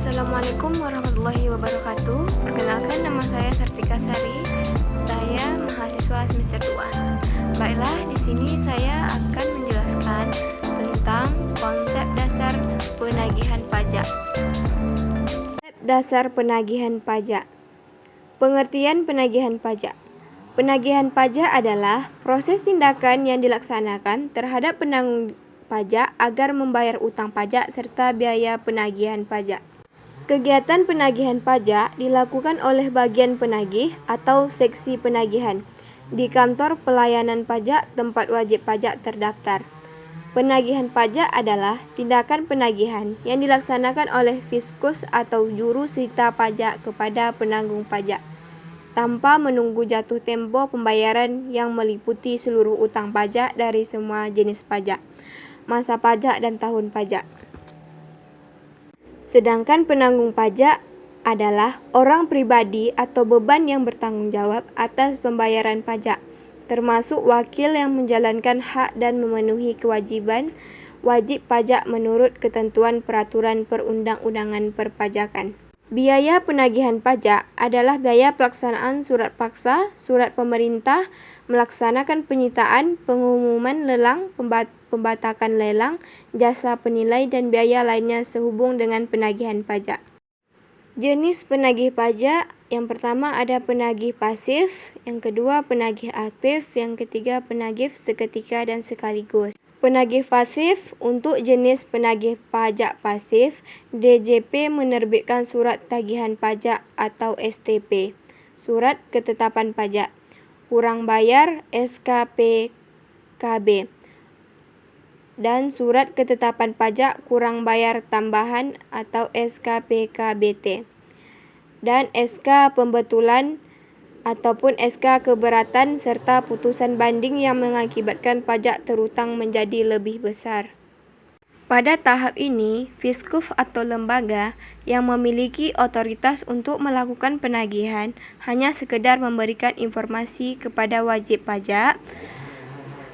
Assalamualaikum warahmatullahi wabarakatuh. Perkenalkan, nama saya Sartika Sari. Saya mahasiswa semester 2. Baiklah, di sini saya akan menjelaskan tentang konsep dasar penagihan pajak. Konsep dasar penagihan pajak. Pengertian penagihan pajak. Penagihan pajak adalah proses tindakan yang dilaksanakan terhadap penanggung pajak agar membayar utang pajak serta biaya penagihan pajak. Kegiatan penagihan pajak dilakukan oleh bagian penagih atau seksi penagihan di kantor pelayanan pajak tempat wajib pajak terdaftar. Penagihan pajak adalah tindakan penagihan yang dilaksanakan oleh fiskus atau juru sita pajak kepada penanggung pajak tanpa menunggu jatuh tempo pembayaran yang meliputi seluruh utang pajak dari semua jenis pajak, masa pajak dan tahun pajak. Sedangkan penanggung pajak adalah orang pribadi atau beban yang bertanggung jawab atas pembayaran pajak, termasuk wakil yang menjalankan hak dan memenuhi kewajiban wajib pajak menurut ketentuan peraturan perundang-undangan perpajakan. Biaya penagihan pajak adalah biaya pelaksanaan surat paksa, surat pemerintah, melaksanakan penyitaan, pengumuman lelang, pembatakan lelang, jasa penilai, dan biaya lainnya sehubung dengan penagihan pajak. Jenis penagih pajak, yang pertama ada penagih pasif, yang kedua penagih aktif, yang ketiga penagih seketika dan sekaligus. Penagih pasif, untuk jenis penagih pajak pasif, DJP menerbitkan surat tagihan pajak atau STP, surat ketetapan pajak, kurang bayar SKPKB, dan surat ketetapan pajak kurang bayar tambahan atau SKPKBT, dan SK pembetulan ataupun SK keberatan serta putusan banding yang mengakibatkan pajak terutang menjadi lebih besar. Pada tahap ini, fiskus atau lembaga yang memiliki otoritas untuk melakukan penagihan hanya sekedar memberikan informasi kepada wajib pajak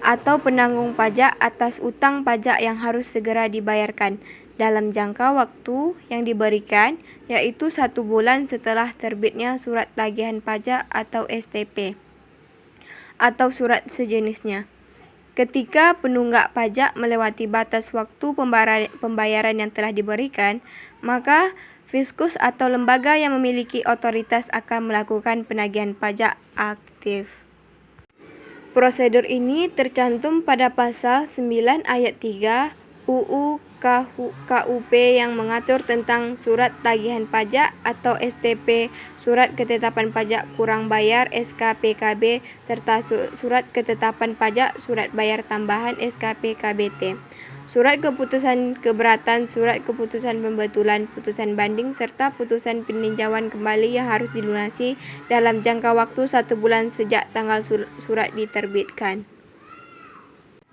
atau penanggung pajak atas utang pajak yang harus segera dibayarkan dalam jangka waktu yang diberikan, yaitu 1 bulan setelah terbitnya surat tagihan pajak atau STP atau surat sejenisnya. Ketika penunggak pajak melewati batas waktu pembayaran yang telah diberikan, maka fiskus atau lembaga yang memiliki otoritas akan melakukan penagihan pajak aktif. Prosedur ini tercantum pada pasal 9 ayat 3 UU KUP yang mengatur tentang surat tagihan pajak atau STP, surat ketetapan pajak kurang bayar SKPKB, serta surat ketetapan pajak surat bayar tambahan SKPKBT, surat keputusan keberatan, surat keputusan pembetulan, putusan banding, serta putusan peninjauan kembali yang harus dilunasi dalam jangka waktu 1 bulan sejak tanggal surat diterbitkan.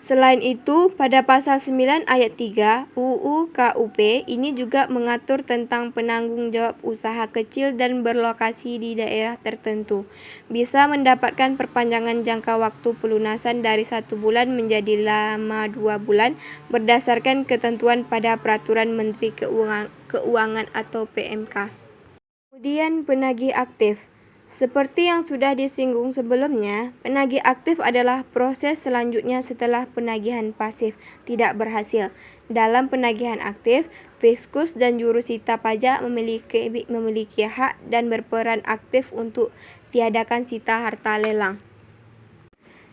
Selain itu, pada pasal 9 ayat 3 UU KUP ini juga mengatur tentang penanggung jawab usaha kecil dan berlokasi di daerah tertentu bisa mendapatkan perpanjangan jangka waktu pelunasan dari 1 bulan menjadi lama 2 bulan berdasarkan ketentuan pada Peraturan Menteri Keuangan atau PMK. Kemudian penagih aktif. Seperti yang sudah disinggung sebelumnya, penagih aktif adalah proses selanjutnya setelah penagihan pasif tidak berhasil. Dalam penagihan aktif, fiskus dan juru sita pajak memiliki hak dan berperan aktif untuk tiadakan sita harta lelang.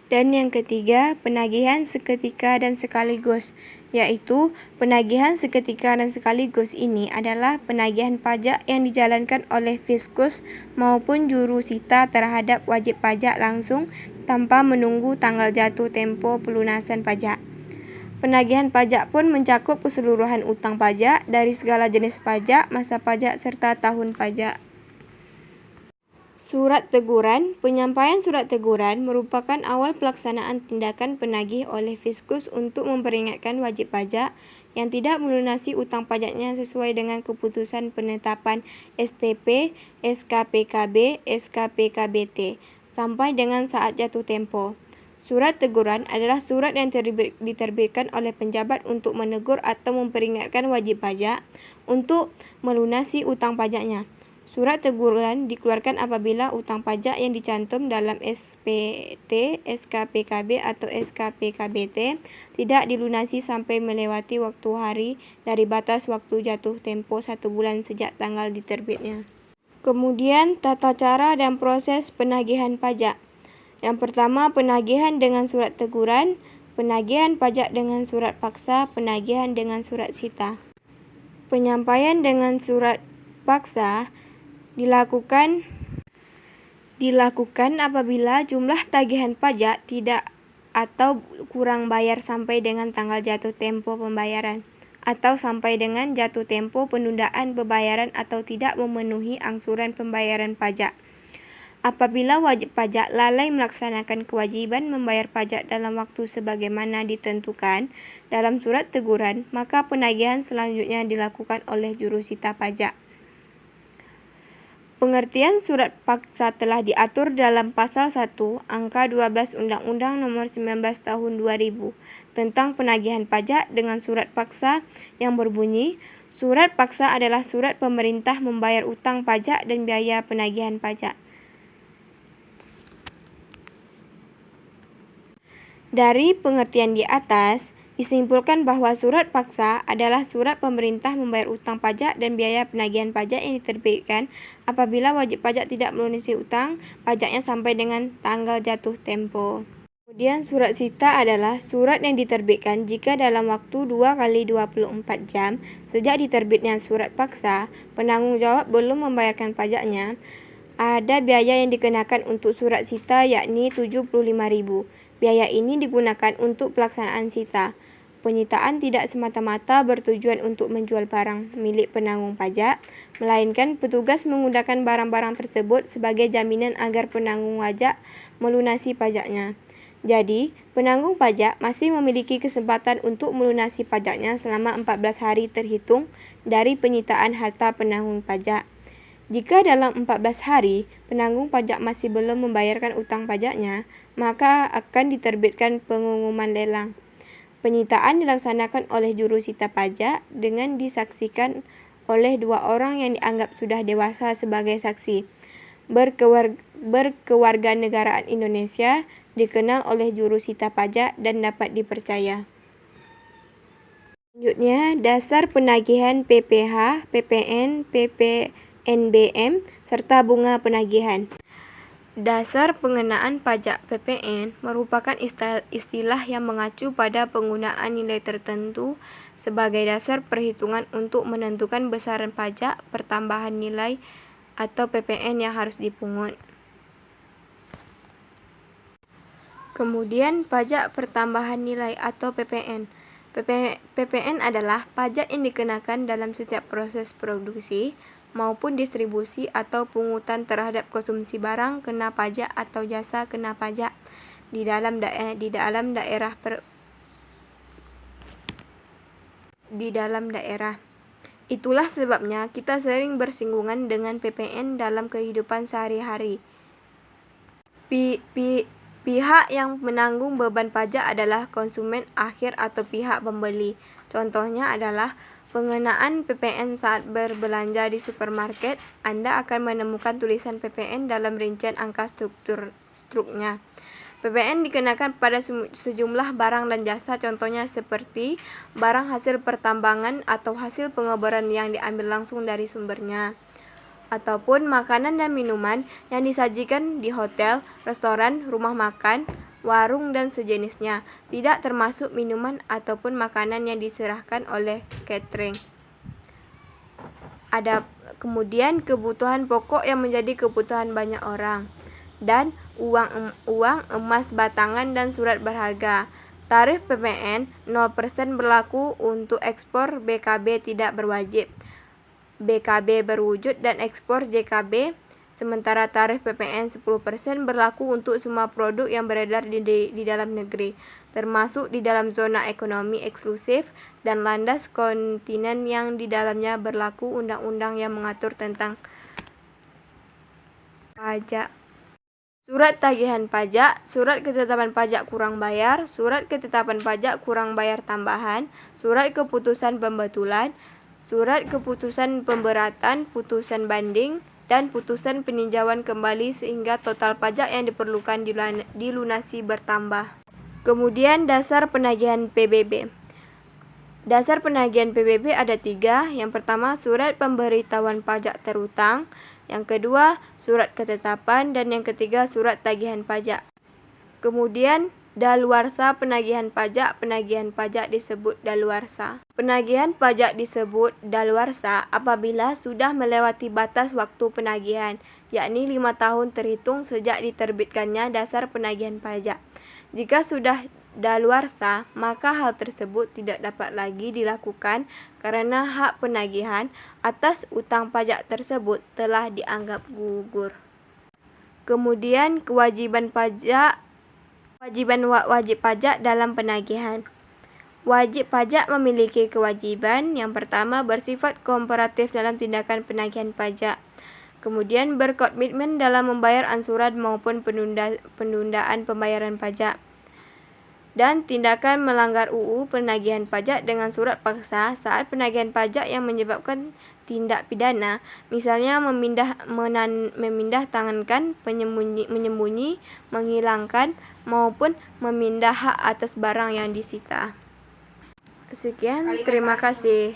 Dan yang ketiga, penagihan seketika dan sekaligus, yaitu penagihan seketika dan sekaligus ini adalah penagihan pajak yang dijalankan oleh fiskus maupun juru sita terhadap wajib pajak langsung tanpa menunggu tanggal jatuh tempo pelunasan pajak. Penagihan pajak pun mencakup keseluruhan utang pajak dari segala jenis pajak, masa pajak, serta tahun pajak. Surat teguran. Penyampaian surat teguran merupakan awal pelaksanaan tindakan penagih oleh fiskus untuk memperingatkan wajib pajak yang tidak melunasi utang pajaknya sesuai dengan keputusan penetapan STP, SKPKB, SKPKBT sampai dengan saat jatuh tempo. Surat teguran adalah surat yang diterbitkan oleh penjabat untuk menegur atau memperingatkan wajib pajak untuk melunasi utang pajaknya. Surat teguran dikeluarkan apabila utang pajak yang dicantum dalam SPT, SKPKB atau SKPKBT tidak dilunasi sampai melewati waktu hari dari batas waktu jatuh tempo 1 bulan sejak tanggal diterbitnya. Kemudian, tata cara dan proses penagihan pajak. Yang pertama, penagihan dengan surat teguran, penagihan pajak dengan surat paksa, penagihan dengan surat sita. Penyampaian dengan surat paksa dilakukan apabila jumlah tagihan pajak tidak atau kurang bayar sampai dengan tanggal jatuh tempo pembayaran, atau sampai dengan jatuh tempo penundaan pembayaran atau tidak memenuhi angsuran pembayaran pajak. Apabila wajib pajak lalai melaksanakan kewajiban membayar pajak dalam waktu sebagaimana ditentukan dalam surat teguran, maka penagihan selanjutnya dilakukan oleh jurusita pajak. Pengertian surat paksa telah diatur dalam Pasal 1, Angka 12 Undang-Undang Nomor 19 Tahun 2000 tentang penagihan pajak dengan surat paksa yang berbunyi, surat paksa adalah surat pemerintah membayar utang pajak dan biaya penagihan pajak. Dari pengertian di atas, disimpulkan bahwa surat paksa adalah surat pemerintah membayar utang pajak dan biaya penagihan pajak yang diterbitkan apabila wajib pajak tidak melunasi utang pajaknya sampai dengan tanggal jatuh tempo. Kemudian surat sita adalah surat yang diterbitkan jika dalam waktu 2 kali 24 jam sejak diterbitnya surat paksa, penanggung jawab belum membayarkan pajaknya, ada biaya yang dikenakan untuk surat sita yakni Rp75.000. Biaya ini digunakan untuk pelaksanaan sita. Penyitaan tidak semata-mata bertujuan untuk menjual barang milik penanggung pajak, melainkan petugas menggunakan barang-barang tersebut sebagai jaminan agar penanggung pajak melunasi pajaknya. Jadi, penanggung pajak masih memiliki kesempatan untuk melunasi pajaknya selama 14 hari terhitung dari penyitaan harta penanggung pajak. Jika dalam 14 hari penanggung pajak masih belum membayarkan utang pajaknya, maka akan diterbitkan pengumuman lelang. Penyitaan dilaksanakan oleh jurusita pajak dengan disaksikan oleh 2 orang yang dianggap sudah dewasa sebagai saksi. Berkewarganegaraan Indonesia, dikenal oleh jurusita pajak dan dapat dipercaya. Selanjutnya, dasar penagihan PPh, PPN, PPNBM, serta bunga penagihan. Dasar pengenaan pajak PPN merupakan istilah yang mengacu pada penggunaan nilai tertentu sebagai dasar perhitungan untuk menentukan besaran pajak pertambahan nilai atau PPN yang harus dipungut. Kemudian pajak pertambahan nilai atau PPN. PPN adalah pajak yang dikenakan dalam setiap proses produksi maupun distribusi atau pungutan terhadap konsumsi barang kena pajak atau jasa kena pajak di dalam daerah. Itulah sebabnya kita sering bersinggungan dengan PPN dalam kehidupan sehari-hari. Pihak yang menanggung beban pajak adalah konsumen akhir atau pihak pembeli. Contohnya adalah pengenaan PPN saat berbelanja di supermarket. Anda akan menemukan tulisan PPN dalam rincian angka struknya. PPN dikenakan pada sejumlah barang dan jasa, contohnya seperti barang hasil pertambangan atau hasil pengeboran yang diambil langsung dari sumbernya, ataupun makanan dan minuman yang disajikan di hotel, restoran, rumah makan, warung, dan sejenisnya, tidak termasuk minuman ataupun makanan yang diserahkan oleh catering. Ada kemudian kebutuhan pokok yang menjadi kebutuhan banyak orang, dan uang emas batangan dan surat berharga. Tarif PPN 0% berlaku untuk ekspor BKB tidak berwajib, BKB berwujud, dan ekspor JKB. Sementara tarif PPN 10% berlaku untuk semua produk yang beredar di dalam negeri, termasuk di dalam zona ekonomi eksklusif dan landas kontinen yang di dalamnya berlaku undang-undang yang mengatur tentang pajak. surat tagihan pajak, surat ketetapan pajak kurang bayar, surat ketetapan pajak kurang bayar tambahan, surat keputusan pembetulan, surat keputusan pemberatan, putusan banding, dan putusan peninjauan kembali sehingga total pajak yang diperlukan dilunasi bertambah. Kemudian dasar penagihan PBB. Dasar penagihan PBB ada 3. Yang pertama, surat pemberitahuan pajak terutang. Yang kedua, surat ketetapan. Dan yang ketiga, surat tagihan pajak. Kemudian, daluarsa penagihan pajak. Penagihan pajak disebut daluarsa. Penagihan pajak disebut daluarsa apabila sudah melewati batas waktu penagihan, yakni 5 tahun terhitung sejak diterbitkannya dasar penagihan pajak. Jika sudah daluarsa, maka hal tersebut tidak dapat lagi dilakukan karena hak penagihan atas utang pajak tersebut telah dianggap gugur. Kemudian kewajiban wajib pajak dalam penagihan. Wajib pajak memiliki kewajiban yang pertama bersifat kooperatif dalam tindakan penagihan pajak. Kemudian berkomitmen dalam membayar ansuran maupun penundaan pembayaran pajak. Dan tindakan melanggar UU penagihan pajak dengan surat paksa saat penagihan pajak yang menyebabkan tindak pidana, misalnya memindah tangankan, menyembunyi, menghilangkan, maupun memindah hak atas barang yang disita. Sekian, terima kasih.